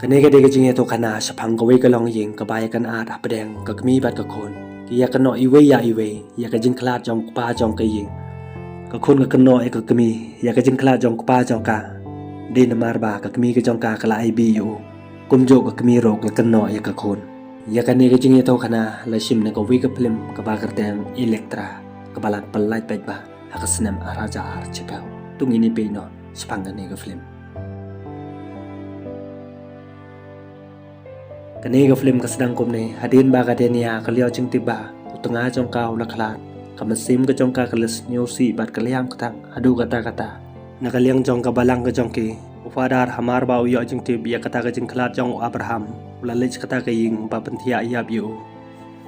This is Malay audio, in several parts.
Kani ka de ka jing to kana sapang ka we ka long ying ka baya kan at apdeng ka kmi bat ka kon ki ya kan no iwe ya ka jing khlat jong pa jong ka ying ka kon ka no e ka kmi ya ka jing khlat jong pa jong ka de na mar ba ka kmi ka jong ka kala ai bi yu kum jo ka kmi ro ka no ya ka kon ya kani ka jing to kana la shim na ka we ka film ka ba ka teng electra ka balan palai pet ba ha ka snam araja ar chipau tung ini pe no sapang ka ne ka film Kani ka film ka sedang kum ni hadin ba ka denia ka liao ching tiba utanga jong ka ula khlat ka masim ka jong ka kalas nyosi bat ka liam ka tang adu kata nakaliang jong ka balang ka jong ki ufadar hamar ba uyo jing tib ya kata ka jing khlat jong Abraham ula lech kata ka ying ba pentia yab yu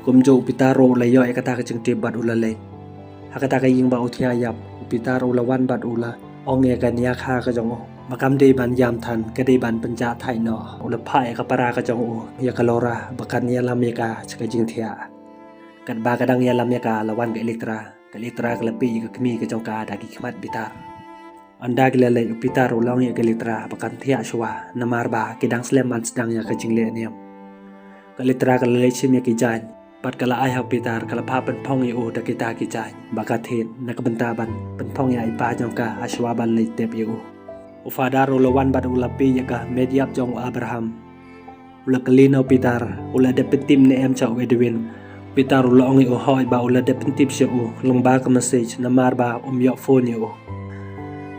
kum jo pitaro la yo kata ka jing tib bat ula le ha kata ka ying ba utia yab pitaro ula wan bat ula ong ya kan ya kha ka jong Makam de ban yam than ka de ban penja thai no ula phai ka para ka jong u ya kalora bakan ya lam ya ka chka jing thia kat ba ka dang ya lam ya ka lawan ka elektra ka lapi ka kmi ka jong ka da ki khmat bitar anda ki le pitar ulong ya ka elektra bakan thia shwa namar ba ki dang slem man sedang ya ka jing le niam ka elektra ka le chim ya ki jan pat kala ai ha pitar kala pha pen phong yu da ki ta ki jan ba ka thin na ka benta ban pen phong ya i pa jong ka ashwa ban le tep yu Ufadar ulawan bad ulapi yaka mediap jong Abraham ula kalino pitar ula de pentim ne em cha Edwin pitar ula ongi o hoy ba ula de pentip sya u lomba ka message na marba yo phone yu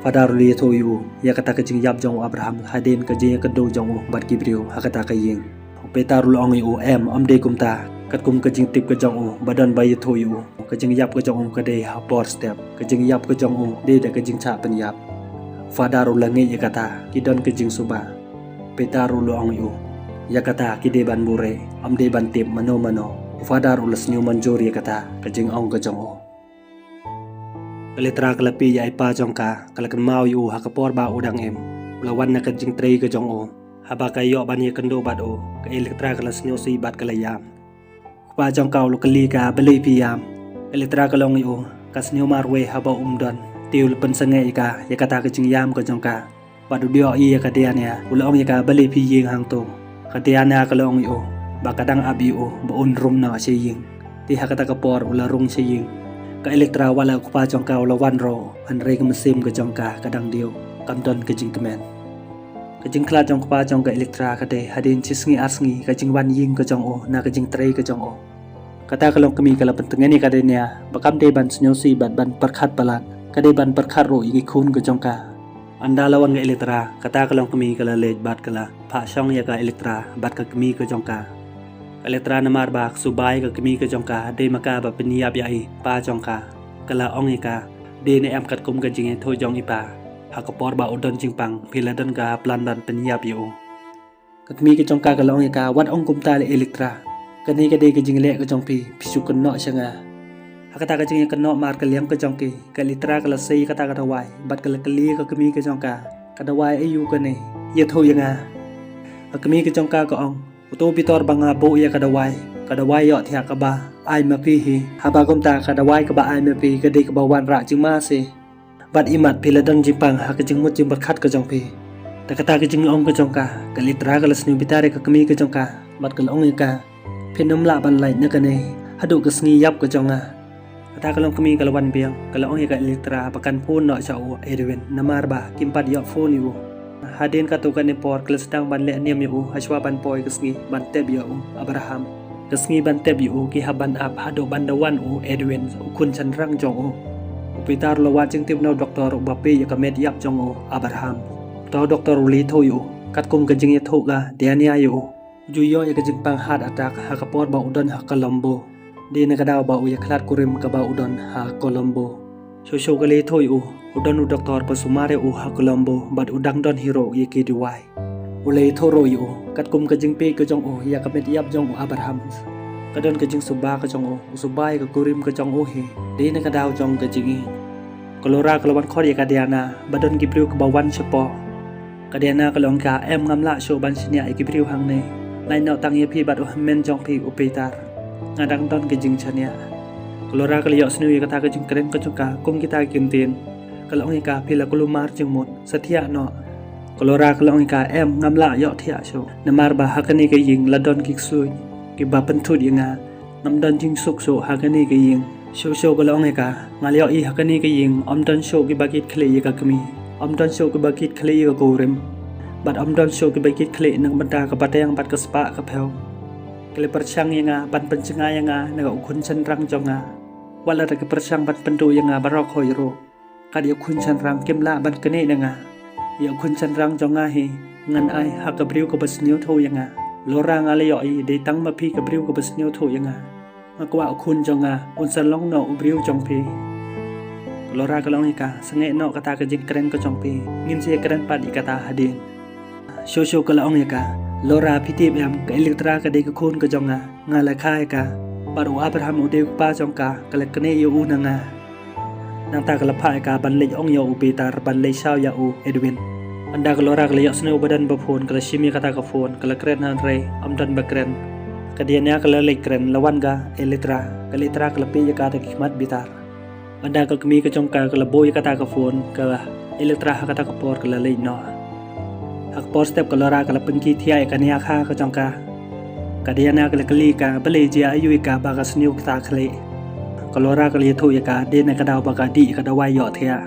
fadar li to yu yakata ka jing yap jong Abraham hadin ka jing ka do jong bad kibriu hakata ka ying pitar ula ongi o em de kumta kat kum ka jing tip ka jong u badan ba yu to yu ka jing yap ka jong ka de ha por step ka jing yap ka jong u de ka jing cha pen yap Fadaru langi yakata kidon kejing suba petaru luang yu yakata kide ban bure amde ban tip mano fadaru lasnyu manjur yakata kejing ong kejong o kaletra kalapi ya ipa jongka kalakan mau yu hakapor ba udang em lawan na kejing trei kejong o haba kayo ban ye kendo bat o ka elektra kalasnyu si bat kalayam pa jongka lu kali ka beli piam elektra kalong yu kasnyu marwe haba umdan tiul pensengai ka yakata ka jingyam ka jongka padu dio i ka diania ulong yaka bali pi ying hang to ka diana ka long yo bakadang abi o baun rum na si ying ti hakata ka por ula rung si ying ka elektra wala ku pa jongka ula wan ro an re ka mesim ka jongka kadang dio kamdon ka jingkemen ka jingkla jong pa jong ka elektra ka de hadin chisngi asngi ka jingwan ying ka jong o na ka jing trei ka jong o kata ka long kami kala pentengani ka denia bakam de ban snyosi bat ban perkhat balan Kadai ban perkaro igi kun ke jongka anda lawan ke elektra kata kalong kami kala lej bat kala pa syong ya ka elektra bat ka kami ke jongka elektra namar bak subai ka kami ke jongka de maka ba peniap yai pa jongka kala ong ika de ne am kat kum ka jing tho jong ipa hakapor ba udon jingpang piladan ka plan ban peniap yu ka kami ke jongka kala ong ika wat ong kum ta le elektra kani ka de ke jing le ka jong pi pisu kan no changa Hakata ka jing kano mar ka liam ka jongki ka litra ka lasai kata ka dawai bat ka lakali ka kami ka jongka ka dawai ayu ka ne ye tho yanga ka kami ka jongka ka ong uto bitor banga bo ya ka dawai yo thya ka ba ai ma pi hi haba komta ka dawai ka ba ai ma pi ka de ka ba wan ra jing ma se bat imat piladang jingpang ha ka jing mut jing bat khat ka jongpi ta kata ka jing ong ka jongka ka litra ka lasni bitare ka kami ka jongka bat ka ong ka phinam la ban lai na ka ne hadu ka sngi yap ka jonga Kata kalong kami kalawan biang kalong ya ka elektra pakan phone no cha u Edwin namar ba kimpat yo phone yu hadin ka to kan ne por klasdang ban le niam yu haswa ban poi kasngi ban teb yo Abraham kasngi ban teb yu ki haban ap hado bandawan u Edwin kun chan rang jong u pitar lawan jing tib no doktor ba pe ya ka med yap jong u Abraham to doktor li tho yu kat kum ka jing ya tho ga denia yu ju yo ya ka jing pang hat atak ha ka por ba udon ha Colombo di nakadaw ba uya klat kurim ka ba udon ha Colombo shosho kali thoi udon u doktor pasumare ha Colombo bat udang don hero ye ki diwai ulei thoro yu kat kum ka jingpe ka jong ya ka met yap jong Abraham kadon ka jing suba ka jong subai ka kurim ka jong he di nakadaw jong ka jingi kolora kalawan khor ya ka diana badon gibriu ka bawan sepo ka diana kalong ka em ngamla sho ban sinya gibriu hang ne lai nau tang ye pi bat men jong pi upitar ngadang don ke jing chania kolora kaliyo snu ye kata ke jing kren ka chuka kum kita kintin kalong ka phila kulumar jing mot sathia no Kolora kalong ika ngamla yok tia show. Namar ba hakani ka ying ladon kiksuy. Kiba pentut yinga namdon jing suk so hakani ka ying. Show kalong ika ngalyo I hakani ka ying omdon show kibakit kle yika kami. Omdon show kibakit kle yika gorem. Bat omdon show kibakit kle nang benda kapatayang bat kaspa kapel. Kle perchang yanga ban pencenga yanga naga ukun cenrang jonga. Wala ke perchang ban pendu yanga barok hoyro. Kad ukun cenrang kimla ban kene nanga. Ya ukun cenrang jonga hi ngan ai hakabriu ko basniu tho yanga. Lorang ale yo I de tang mapi kabriu ko basniu tho yanga. Makwa ukun jonga unsan long no ubriu jongpi. Lora kalong ika sange no kata ka jing kren ko jongpi. Ngin se kren pat ikata hadin. Show kalong ika Lora pitip ka elektra ka de ka kun ka jonga ngala khai ka baru Abraham ude pa jongka kala kene yo unanga nang ta kala pha ka ban le ong yo upitar ban le shaw ya u Edwin anda kalora kala yo sne badan ba phone kala shimi kata ka phone kala kren han re amdan ba kren kadianya kala le kren lawan ga elektra kala pe ya ka ta kimat bitar anda ka kmi ka jongka kala boy kata ka phone kala elektra kata ka por kala le no hak por step kalora kala pengki thia ekania kha ka jongka kadiana kala kali ka bale jia ayu ka ba ka sniu ta khle kalora kala yathu ka de na ka daw ba ka di ka dawai yo thia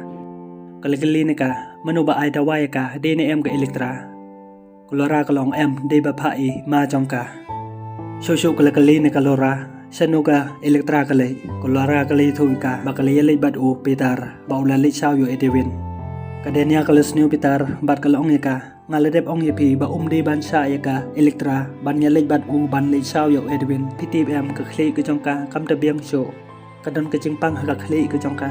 kala kali ne ka manu ba ai dawai ka de ne em ka elektra kalora kalong em de ba pha I ma jongka show kala kali ne kalora sanuga elektra kale kalora kala yathu ka ba kala yele bat u petar ba ula le chaw yo Edwin kadenia kala sniu petar bat kala ong ka ngaladep ong yepi ba de ban sha ka elektra ban ya le bat u ban le chaw yo Edwin pitip em ka khle ka jongka kam ta biang show kadon ka jingpang ha ka khle ka jongka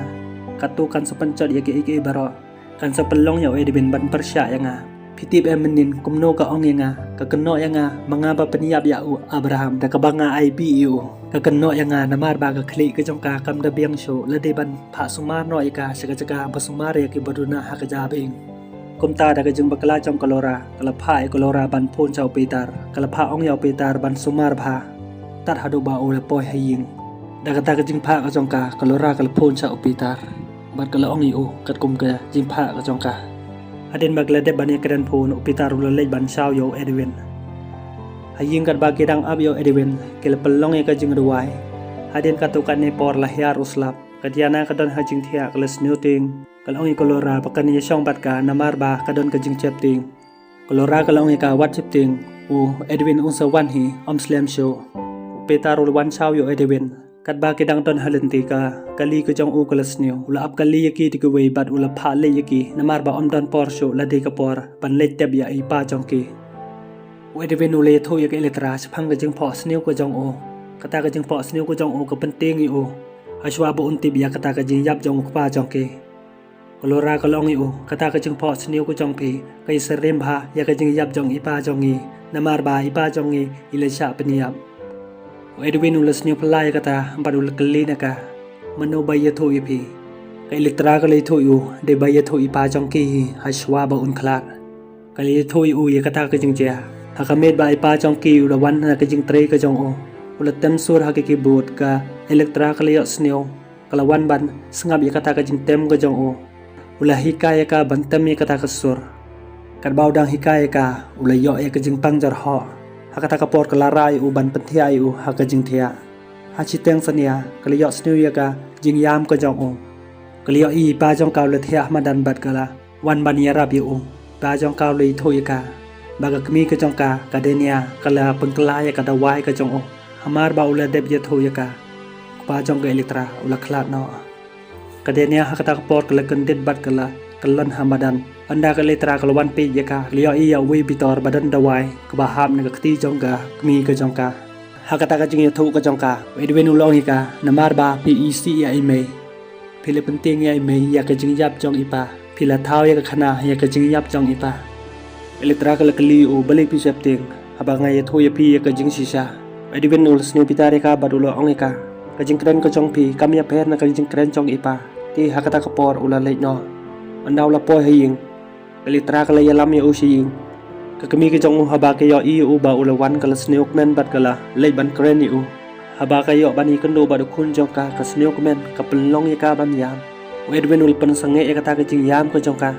katu kan sapanchot ya ke baro kan sapelong yo Edwin ban persya yanga pitip em menin kumno ka ong yanga ka keno yanga mga ba peniyap ya u Abraham da ka banga IBU ka keno yanga namar ba ka khle ka jongka kam ta biang show la de ban pha sumar no ka saka basumar ya ke baduna ha ka jabing kumta da ka jing bakla jong kalora kala pha kalora ban phon chaw petar kala pha ong yaw petar ban sumar bha tat hadu ba o la poi haying da ka ta ka jing pha ka jong ka kalora kala phon chaw petar bat kala ong yu kat kum ka jing pha ka jong ka hadin bagla de ban kren phon petar ul le ban chaw yo Edwin haying kat ba kedang ab yo Edwin kala pelong ka jing ruai hadin katukan ne por la hiar uslap kadiana kadon hajing thia kala snuting kalong kolora pakan ya syong bat ka namar ba kadon ka jing chepting kolora kalong ka wat chepting u Edwin unsa wan hi slam show petarul wan chaw yo Edwin kat ba kedang ton halenti ka kali ka jong u kalas niyo ula ap kali yaki ti we bat ula pha le yaki namar ba don por show la de ka por ban le teb ya I pa jong ki Edwin ule tho ya ka elektra phang ka jing pho sniu ko jong o kata ka jing pho sniu ko jong o ka penting I o aswa bo untib ya kata ka jing yap jong pa jong ki kalora kalong yu kata ka jing pho sniu ko jong pi kai serem bha ya ka jing yap jong ipa jong I namar ba ipa jong I ile sha peniap Edwin ulas sniu plai kata badul kali na ka mano ba ya tho pi kai elektra ka le tho yu de ba ya tho ipa jong ki haswa ba un khlat kai tho yu ya kata ka jing ja hakamet ba ipa jong ki ula wan na ka jing tre ka jong o ula tem sur ha ki bot ka elektra ka le sniu kalawan ban sngap ya kata ka jing tem ka jong o ula hikaya ka bantam ya kata kasur kat baudang hikaya ka ula yo ya ka jing pang jar ho hakata ka por kalarai u ban penthia u ha ka jing thia ha chiteng sania kaliyo snu ya ka jing yam ka jong o kaliyo I pa jong ka le thia madan bat kala wan ban ya rab u pa jong ka le tho ya ka baga kmi ka jong ka kadenia kala pengkla ya ka dawai ka jong o hamar ba ula deb ya tho ya ka pa jong ka elektra ula khlat no kadenia hakata por kala kendit bat kala kalan hamadan anda kala tra kala wan pe ya ka liyo I ya we bitor badan dawai ka baham na kti jongka kmi ka jongka hakata ka jing thu ka jongka Edwin ulong ka namar ba PEC ya ime phile penting ya ime ya ka jing yap jong ipa phila thau ya ka khana ya ka jing yap jong ipa elektra kala kali u bali pi septing abanga ya thu ya pi ya ka jing sisa Edwin ul snu pitare ka badulo ong ka jing kren ko jong pi kam ya per na ka jing kren jong ipa ti hakata ka por ula le no andaw la po haying elektra kala ya lam ya u shing ka kami ka jong haba ka yo I u ba ula wan kala sneuk men bat kala le ban kren I u haba ka yo ban I kendo ba kun jong ka sneuk men ka pelong ya ka ban yam Edwin ul pen sange ya kata ka jing yam ko jong ka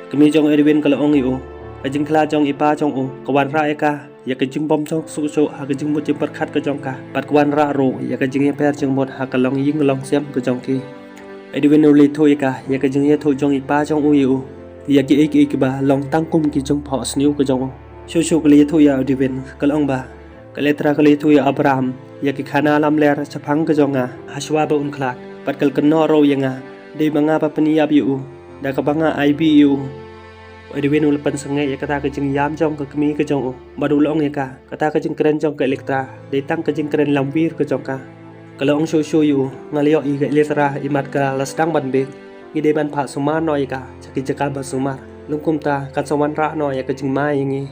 kami jong Edwin kalau ong iu kajing kala jong ipa jong o kawan ra eka ya kajing bom jong su ha kajing mut jing perkat ke jong ka pat kawan ra ro ya kajing per jong mot ha kalong ying long sem ke jong ki Edwin uli tho eka ya kajing ye tho jong ipa jong u iu ya ki ba long tang kum ki jong pho sniu ke jong su kali tho ya Edwin kalau ong ba kaletra kali tho ya Abraham ya ki khana lam ler chapang ke jong a haswa ba un klat pat kal keno ro yanga de manga pa paniap yu da ka banga IB yu Edwin ul pan sangai ya kata kajing yam jong ke kemi ke jong badu long ya ka kata kajing keren jong ke elektra de tang kajing keren lamwir ke jong ka kalau ong show yu ngalio i ke elektra imat ka lasdang ban be i de ban pha sumar no ya ka chaki jaka ba sumar lungkum ta kan sawan ra no ya kajing mai ngi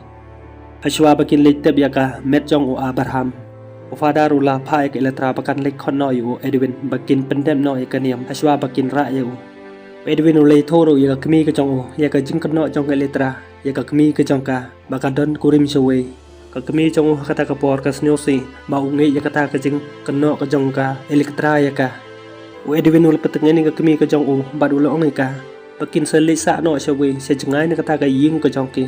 hashwa bakin leiteb ya ka met jong o Abraham Ufadarula pha ke elektra bakan lek khon no yu Edwin bakin pendem no ya kaniam hashwa bakin ra yu Edwin ulai thoro ya kami ke jong ya ka jing keno jong ke letra ya ka kami ke jong ka bakadon kurim sewe ka kami jong kata ka por ka snyosi ma ungi ya kata ka jing keno ka jong ka elektra ya ka Edwin ul petengeni ka kami ke jong bad ul ong ka bakin seli sa no sewe se jengai ni kata ka ying ke jong ki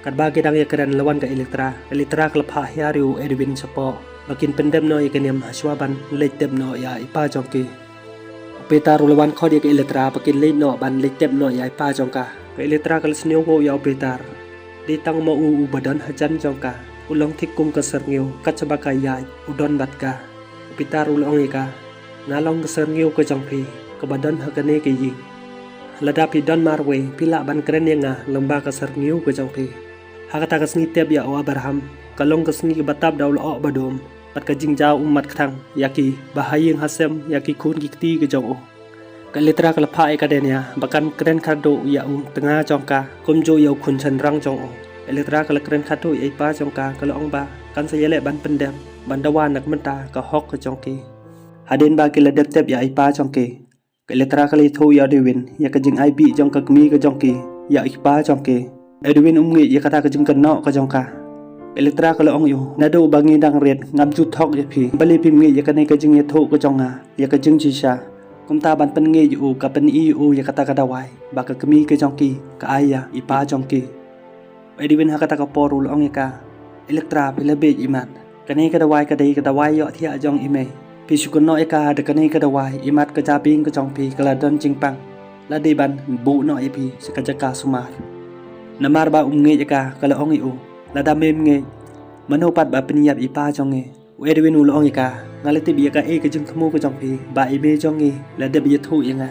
kat bagi dang ya keren lawan ka elektra kelpa ya riu Edwin sepo bakin pendem no ya keniam haswaban leitem no ya ipa jong ki Peta rulawan kau dia ke elektra pakin late no ban late no ya pa jongka ke elektra kal sneu go ya petar di tang mo u badan hajan jongka ulong thikum ka serngeu kat sabaka ya udon batka petar ulong ika nalong ka serngeu ke jongpi ke badan hakane ke yi lada pi don marwe pila ban keren yang lomba ka serngeu ke jongpi hakata ka sngi teb ya Abraham kalong ka sngi batab daul o badom pat ka jingjau umat khang yaki bahayeng hasem yaki khun gikti ke jong ka letra ka lapha ka denia bakan kren khado ya tengah jongka kumjo ya khun chan rang jong letra ka kren khado ya pa jongka ka long ba kan sayele ban pendem bandawan nak menta ka hok ka jongki haden ba ki ladep tep ya pa jongki ka letra ka le tho ya Edwin ya ka jing IB jong ka kmi ka jongki ya pa jongki Edwin umngi ya kata ka jing keno ka jongka elektra kalau ong yu nado bangi dang red ngam ju thok ya phi bali pim nge ya kanai ka jing ya tho ko jonga ya ka jing chi sha kumta ban pen nge yu ka pen i yu ya kata ka dawai ba ka kemi ka jongki ka aya ipa jongki Edwin ha kata ka porul ong ya ka elektra pilabe imat kanai ka dawai yo thia jong ime pi sukono ya ka da kanai ka dawai imat ka japing ka jong pi kala don jingpang la de ban bu no ya pi se ka jaka sumar namar ba nge ya ka kalau ong yu lada mem nge manopat ba peniap ipa jong nge Edwin ul ong ika ngalete bi ka e ka jing thmu ka jong pi ba ibe jong nge lada bi thu yanga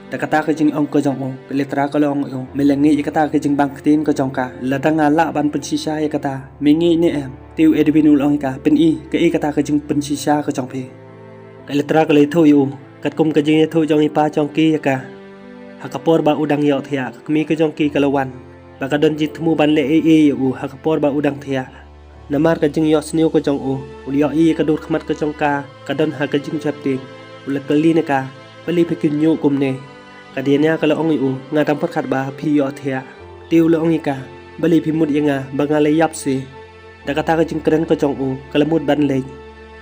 ta kata ka jing ong ka jong o letra ka long o melengi kata ka jing bang tin ka jong ka lada ngala ban pensisa ya kata mengi ne em tiu Edwin ul ong ika pen i ka e kata ka jing pensisa ka jong pi ka letra ka le thu yu kat kum ka jing thu jong ipa jong ki ya ka hakapor ba udang yo thia kmi ka jong ki kalawan baka don jit mu ban le u hakapor ba udang thia namar ka jing yo sneu ko jong ul yo i ka dur khmat ka jong ka don ha ka jing chapting ul kali ne ka bali phekin nyu kum ne ka dianya ka lo ong u nga tam pat khat ba phi yo thia tiu lo ong ka bali phi mut yanga banga le yap se da ka ta ka jing kren ka jong ka lamut ban le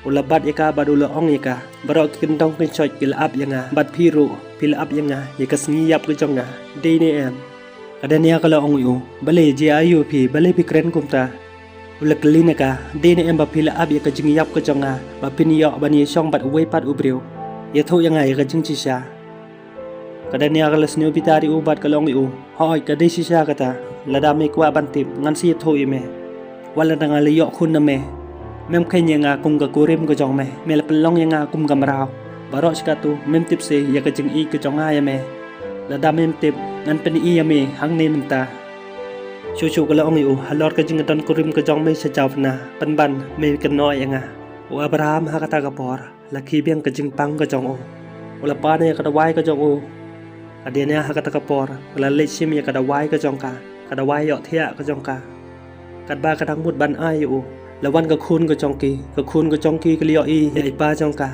ul bat ya ka ba du lo ong ka baro kin dong kin choj kil ap yanga bat phi ru pil ap yanga ya ka sngi yap ka jong nga de ne em kadania kalau ong yu bale je ayu phi bale phi kren kumta ulak lina ka dene em ba phila ab ya ka jing yap ka jonga ba pin yo bani song bat we pat ubreu ya tho yang ai ka jing chi sha kadania kalau sneu bitari ubat kalau ong yu hoi ka de si sha kata lada me kwa ban tip ngan si tho ime wala danga le yo khun na me mem khen yang kum ka kurim ka jong me la pelong yang kum ka marau baro skatu mem tip se ya ka jing i ka jonga ya me lada mem tip ngan pen i ya me hang ne mta chu ka lo ong yu halor ka jing don kurim ka jong me sa jaw na pan ban me ka no ya nga o Abraham ha kata ka por la khi biang ka jing pang ka jong la pa ne ka dawai ka jong adenia ha kata ka por la le sim ya ka dawai ka jong ka dawai yo thia ka jong ka kat ba ka dang mut ban ai yu la wan ka khun ka jong ki ka liyo i ya pa jong ka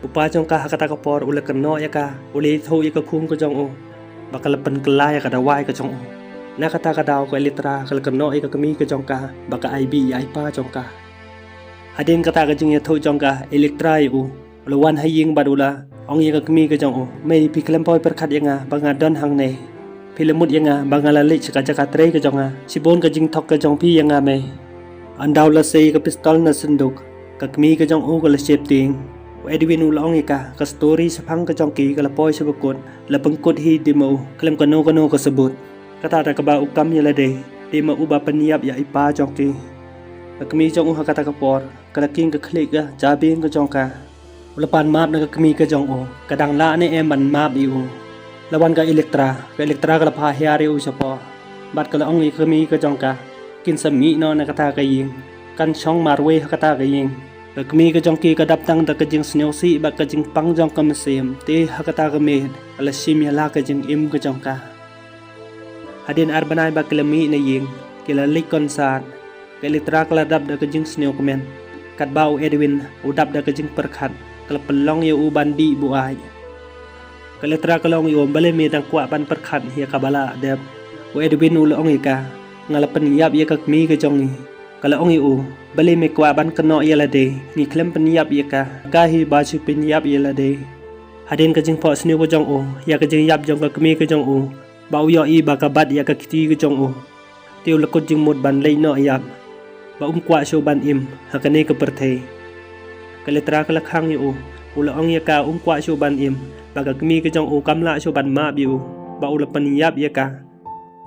upa jong ka ha kata ka por ula ka no ya ka uli tho ya ka khun ka jong bakal pen kelai ka dawai ka jong na kata ka daw ka litra kal ka no ka kami ka jong ka baka IB ya pa jong ka hadin kata ka jing ya tho jong ka elektra yu lawan haying badula ong ya ka kami ka jong me pi klem poi per khat yanga banga don hang ne Pilamut yang bangalalik cakap tre ke jonga. Sibon ke jing tok ke jong pi yang me. Andau la sei ke pistol na senduk. Ke kemi ke jong u ke la shep ting. Edwin ulong ika ke story sepang ke jong ki ke la poi sebekut. La pengkut hi di mau. Klem kano ke sebut. Kata ada ke ba ukam ya la de. Di mau ba peniap ya ipa jong ki. Ke kemi jong u ha kata ke por. Ke la king ke klik ke jabing ke jong ka. Lepan map na ke kemi ke jong u. Kadang la ni ban map iu. Lawan ke Elektra ke la pha hiari u sepo. Bat ke la ong i kemi ke jong ka. Kin sami no na kata ke ying. Kan chong marwe kata ke ying. Ke kemi ke jong ki ke dap tang da ke jing sneu si bat ke jing pang jong ke mesim. Te ha kata ke med. Ala sim ya la ke jing im ke jong ka. Hadin arbanai ba ke la mi na ying. Ke la lik konsat. Ke Elektra ke la dap da ke jing sneu komen. Kat bau Edwin u dap da ke jing perkhat. Ke la pelong ya u bandi bu ai. Ke Elektra ke la ong i bale mi tang kwa ban perkhat hia kabala dep. U Edwin u la ong i ka. Ngalapan yap ya ke kemi ke jong i. Kalau ong iu beli me kwa ban keno ia lade ni klem penyap ia ka gahi baju penyap ia lade hadin ke jing po sniu ke jong o ya ke jing yap jong ke kemi ke jong o bau yo i ba ka bat ya ke kiti ke jong o tiu lekut jing mut ban lei no yap ba kwa sho ban im ha ke ne ke perthei ke Elektra ke lakhang iu ula ong ya ka kwa sho ban im ba ka kemi ke jong o kamla sho ban ma biu ba ula penyap ia ka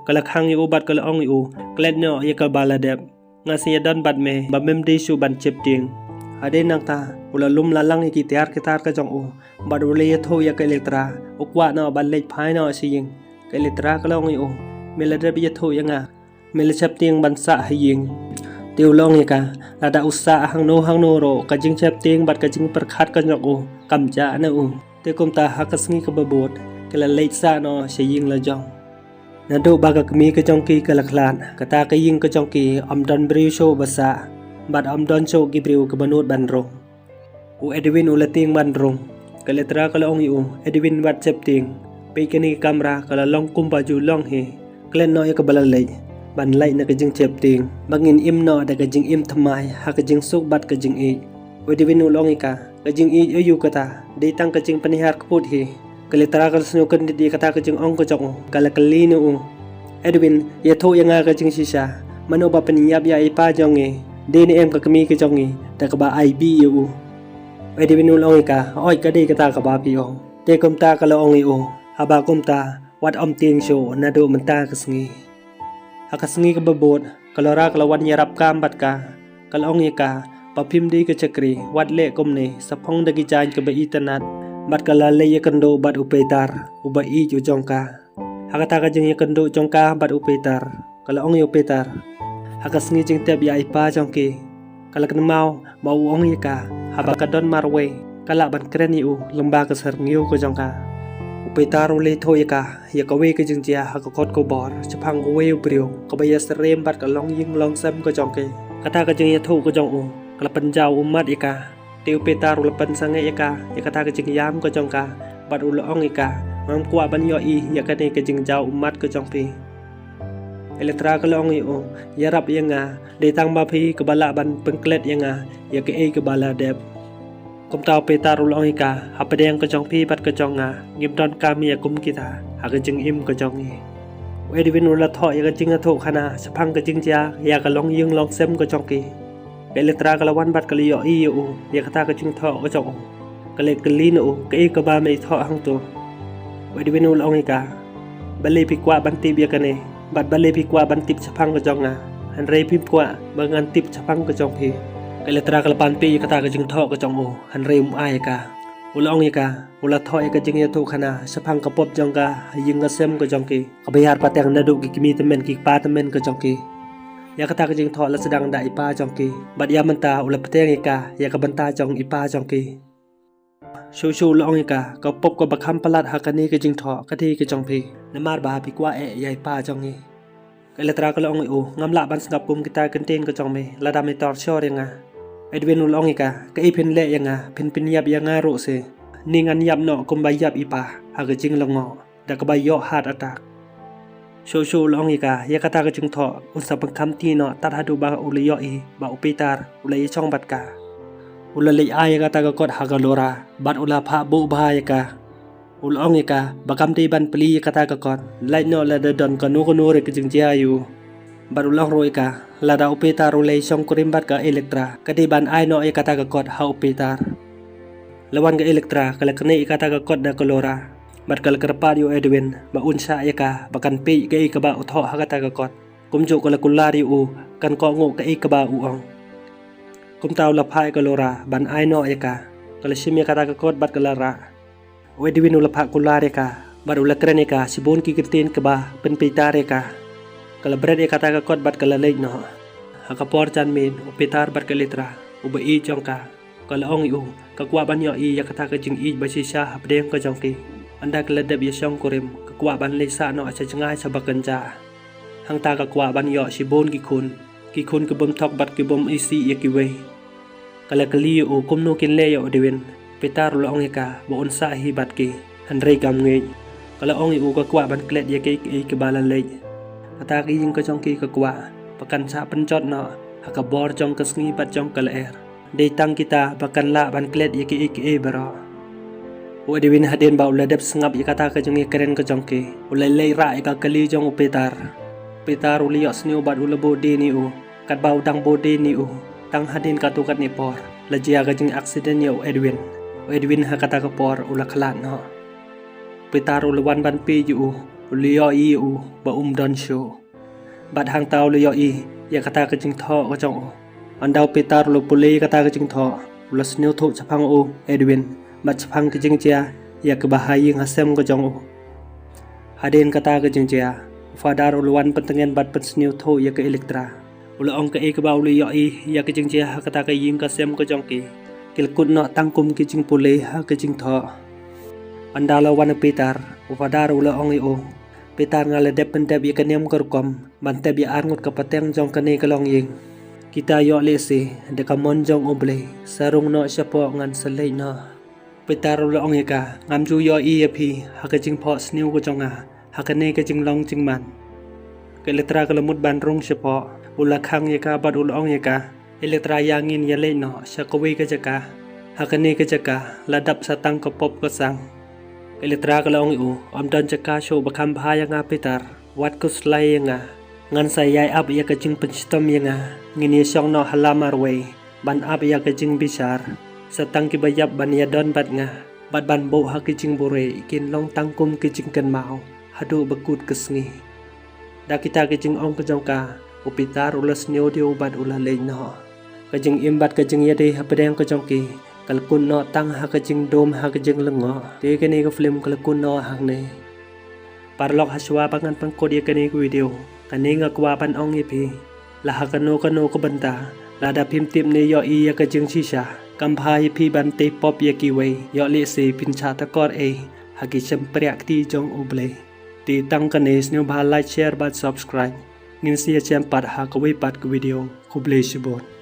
ke lakhang iu bat ke ong iu klet no ya ke baladep ngasih dan bad me ba mem de su ban chep ting ade nang ta ula lum lalang ki tiar ke jong u bad ule ye tho ya ke Elektra u kwa no ban le phai no si ying ke Elektra ka long u me la de ye tho yang me le chep ting ban sa ha ying tiu long ye ka la da usa hang no ro ka jing chep ting bad ka jing perkhat ka jong u kam ja na u te kum ta ha ka sngi ka babot ke la le sa no si ying la jong Nado baga kemi ke jong ki ke laklan kata ke ying ke jong ki don briu show basa bad don show ki briu ke banut bandrong u Edwin u lating bandrong ke Elektra ke ong u Edwin wat chep ting pe ke ni kamera ke long kum baju long he klen no ya ke balalai ban lai na ke jing chep ting bangin im no da ke jing im thamai ha ke jing suk bat ke jing e u Edwin u long ka ke jing e yu kata de tang ke jing panihar kput he ke Elektra ke snu ke di kata ke jing ong ke jong kala kali nu Edwin ya tho yang ke jing sisa mano ba penyap ya ipa jong e de ni em ke kemi ke jong e ta ka ba IB yu Edwin u long ka oi ka de kata ka ba pi ong te kum ta ka lo ong u haba kum ta wat om ting show na do menta ke sngi ha ka sngi ke babot kalora ka lawan yarap kam bat ka kalong e ka pa phim di ke chakri wat le kum ne sapong da gi jan ke ba internet bat kala le ye kendo bat upetar uba i ju jongka hakata ka jing ye kendo jongka bat upetar kala ong yo petar hakas ngi jing tep ya ipa jongki kala kan mau ong ye ka haba ka don marwe kala ban kren yu lomba ka ser ngiu ko jongka upetar le tho ye ka ye ka we ke jing jia ha ka kot ko bor chapang ko we brio ka ba ya serem bat ka long ying long sam ko jongke kata ka jing ye tho ko jong u kala panjau umat ye ka tiu petar ulepan sange ya kata ke jing yam ke jong ka bat ulong ika mam kwa ban yo i ya ka ne ke jing jau umat ke jong pi Elektra ke long i o ya rap ya nga de tang ba phi ke bala ban pengklet ya nga ya ke e ke bala dep kum tau petar ulong ika ha pedeng ke jong pi bat ke jong nga ngim don kami ya kum kita ha ke jing im ke jong i Edwin ula tho ya ke jing tho khana sapang ke jing ja ya ka long yung long sem ke jong ki Elektra ke lawan bat ke liyo i u ya kata ke jing tho ke jong ke le ke li nu ke ke ba me tho hang tu Edwin ul ong ka bale pi kwa ban tip ya kane bat bale pi kwa ban tip chapang ke jong na han re pi kwa bangan tip chapang ke jong pi Elektra ke lapan pi kata ke jing tho ke jong u han re ai ka ul ong ka ula tho ke jing ya tu khana chapang ke pop jong ka ying ga sem ke jong ki ke bayar pateng na du ki mi temen ki pa temen ke jong ki ya kata ke jing tho la sedang da ipa jong ki bat ya menta ula peteng ika ya ka benta jong ipa jong ki shu long ika ka pop ko bakham palat ha kani ke jing tho ka thi ke jong pi namar ba pi kwa e ya ipa jong ni ke Elektra ka long u ngamla ban sngap kum kita kenten ke jong me la da me tor sho renga Edwin long ika ka i phin le yanga phin yap yanga ro se ningan yap no kum ba yap ipa ha ke jing longo da ka ba yo hat atak Shu long ika ya kata ke jing tho unsa pangkam ti no tat hadu ba ule yo i ba upitar ule i chong bat ka ula le ai kata ka kot ha ka lora bat ula pha bu ba ya ka ulong ika bakam ti ban peli kata ka kon lai no la don kanu re kijing jia yu bar ulong ro ika la da upetar ulai song kurimbat ka elektra kadi ban ai no kata ka kot ha upetar lawan ka elektra kala kene kata ka kot da kolora bat kala kerpat yu Edwin ba unsa ika bakan pe ka ba utho ha kata ka kot kumjo kala kulari u kan ko ngo ka ba uong kum taw la phai kolora ban ai no ika kala shimya kata ka kot bat kala ra Edwin ula pak kulare ka baru ula keren ka sibon ki kirtin ka ba pen pitare ka kala bread kata ka kot bat kala lej no hakapor chan min upitar bat ka litra uba i jong ka kala ong u ka kwa ban yo i kata ka jing i ba si sha habdeng ka jong ki anda kala dab ya song kurim ka kwa ban le sa no acha jangai sa bakanja hang ta ka kwa ban yo sibon ki khun ka bom thok bat ki bom i si ya ki we kala kali u kum no kin le yo Edwin Petar ula ong ika ba unsa hibat ki handrei kam nge kala ong u ka kwa ban klet ye ke bala lej ata ki jing ka jong ki ka kwa pakan sa pencot no hakabor jong ka sngi bat jong kala dei tang kita pakan la ban klet ye ke baro Edwin hadin ba ula dep sngap ye kata ka jong keren ka jong ki ula lei ra ka kali jong Petar uli yo sniu bat ula bodi ni u kat ba udang bodi ni u tang hadin ka tukat ni por lajia ka jing accident yo Edwin hakata ka por ula khalat no Petar ulawan ban pi yu ulio i u ba don show bat hang taw ulio i ya kata ka jing tho ka jong andaw Petar lu puli kata ka jing tho ula sniu thu chapang u Edwin bat chapang ka jing chia ya ka bahaying hasem ka jong u hadin kata ka jing chia fadar ulawan pentengen bat pen sniu thu ya ka elektra ula ong ka ka ba ulio i ya ka jing chia kata ka ying ka sem ka jong ki kilkut no tangkum ki jing pule ha ki jing tho andala wana Petar ufadar ula ong o Petar ngala dep pendep ye kanem korkom bantep ya arngut ka pateng jong kane kalong ying kita yo lesi de kamon jong oble sarung no syapo ngan selei no Petar ula ong ka ngamju yo i phi ha ka jing pho sniu ko jonga ha kane ka jing long jing man ke letra kalamut ban rung syapo ula khang ye ka bad ula ong ka elektra yangin ya le no syakawi ka jaka hakane ka jaka ladap sa tang ka pop ka sang elektra ka laong u amdan jaka show bakam bhaya nga Petar wat ko slay nga ngan sa yai ab ya ka jing penstom ya nga ngini syong no halamar we ban ab ya ka jing bisar sa tang ki bayap ban ya don bat nga bat ban bo ha ki jing bore ikin long tangkum ki jing kan mau hadu bakut kesngi da kita ki jing ong ka jong ka Petar ulas nyo di ubat ula le no kajing imbat kajing yade hapadeng kajong ki kalkun no tang ha kajing dom ha kajing lengo te kene ka film kalkun no hang ne parlok haswa pangan pangkod ye kene ku video kane nga kwa pan ong ipi la ha kano ko banta la da phim tip ne yo i ya kajing shisha kampha hi phi ban te pop ye ki we yo le se pin cha ta kor ha ki champriak ti jong uble ti tang kane snu ba like share ba subscribe ngin sia champat ha ka we pat ku video ku ble shibot